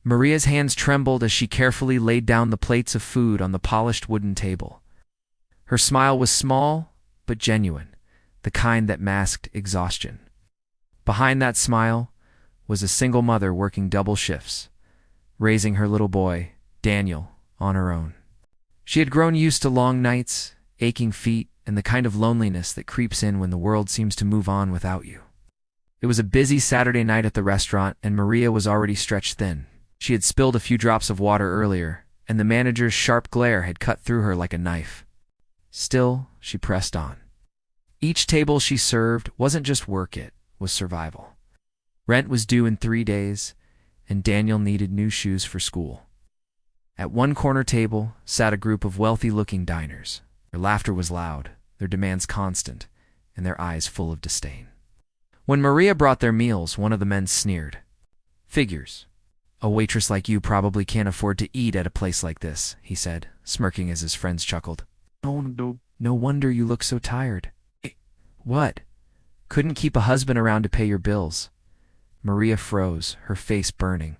Maria's hands trembled as she carefully laid down the plates of food on the polished wooden table. Her smile was small, but genuine, the kind that masked exhaustion. Behind that smile was a single mother working double shifts, raising her little boy, Daniel, on her own. She had grown used to long nights, aching feet, and the kind of loneliness that creeps in when the world seems to move on without you. It was a busy Saturday night at the restaurant, and Maria was already stretched thin. She had spilled a few drops of water earlier, and the manager's sharp glare had cut through her like a knife. Still, she pressed on. Each table she served wasn't just work, it was survival. Rent was due in 3 days, and Daniel needed new shoes for school. At one corner table sat a group of wealthy-looking diners. Their laughter was loud, their demands constant, and their eyes full of disdain. When Maria brought their meals, one of the men sneered. "Figures. A waitress like you probably can't afford to eat at a place like this," he said, smirking as his friends chuckled. No wonder you look so tired." "What? Couldn't keep a husband around to pay your bills?" Maria froze, her face burning.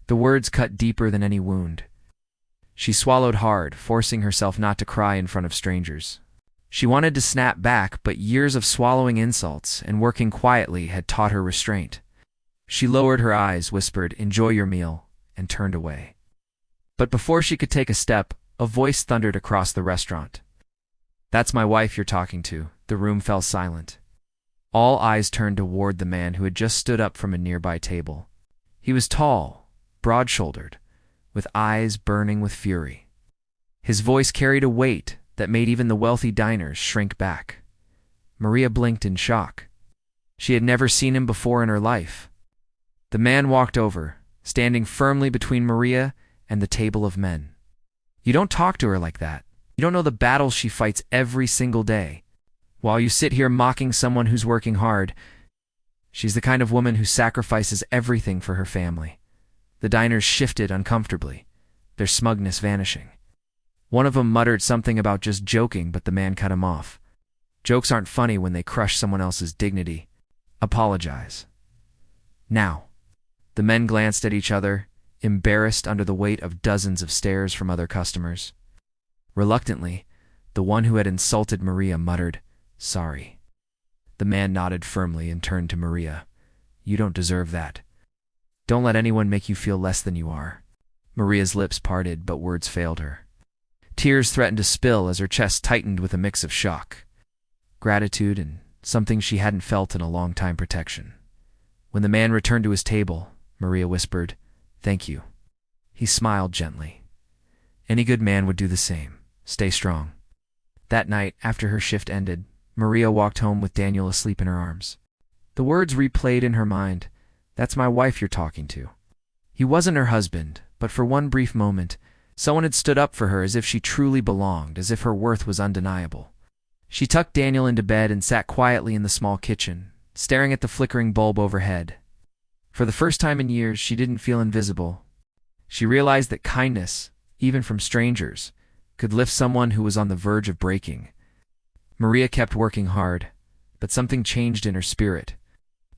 The words cut deeper than any wound. She swallowed hard, forcing herself not to cry in front of strangers. She wanted to snap back, but years of swallowing insults and working quietly had taught her restraint. She lowered her eyes, whispered, "Enjoy your meal," and turned away. But before she could take a step, a voice thundered across the restaurant. "That's my wife you're talking to." The room fell silent. All eyes turned toward the man who had just stood up from a nearby table. He was tall, broad-shouldered, with eyes burning with fury. His voice carried a weight that made even the wealthy diners shrink back. Maria blinked in shock. She had never seen him before in her life. The man walked over, standing firmly between Maria and the table of men. "You don't talk to her like that. You don't know the battles she fights every single day. While you sit here mocking someone who's working hard, she's the kind of woman who sacrifices everything for her family." The diners shifted uncomfortably, their smugness vanishing. One of them muttered something about just joking, but the man cut him off. "Jokes aren't funny when they crush someone else's dignity. Apologize. Now." The men glanced at each other, embarrassed under the weight of dozens of stares from other customers. Reluctantly, the one who had insulted Maria muttered, "Sorry." The man nodded firmly and turned to Maria. "You don't deserve that. Don't let anyone make you feel less than you are." Maria's lips parted, but words failed her. Tears threatened to spill as her chest tightened with a mix of shock, gratitude, and something she hadn't felt in a long time, protection. When the man returned to his table, Maria whispered, "Thank you." He smiled gently. Any good man would do the same. Stay strong. That night, after her shift ended, Maria walked home with Daniel asleep in her arms. The words replayed in her mind, "That's my wife you're talking to." He wasn't her husband, but for one brief moment, someone had stood up for her as if she truly belonged, as if her worth was undeniable. She tucked Daniel into bed and sat quietly in the small kitchen, staring at the flickering bulb overhead. For the first time in years, she didn't feel invisible. She realized that kindness, even from strangers, could lift someone who was on the verge of breaking. Maria kept working hard, but something changed in her spirit.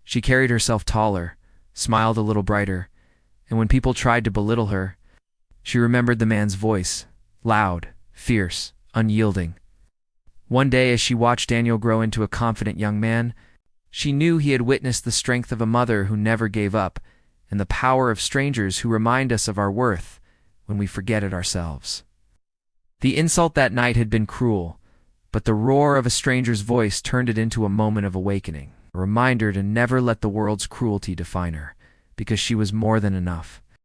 She carried herself taller, smiled a little brighter, and when people tried to belittle her, she remembered the man's voice, loud, fierce, unyielding. One day, as she watched Daniel grow into a confident young man, she knew he had witnessed the strength of a mother who never gave up, and the power of strangers who remind us of our worth when we forget it ourselves. The insult that night had been cruel, but the roar of a stranger's voice turned it into a moment of awakening, a reminder to never let the world's cruelty define her, because she was more than enough.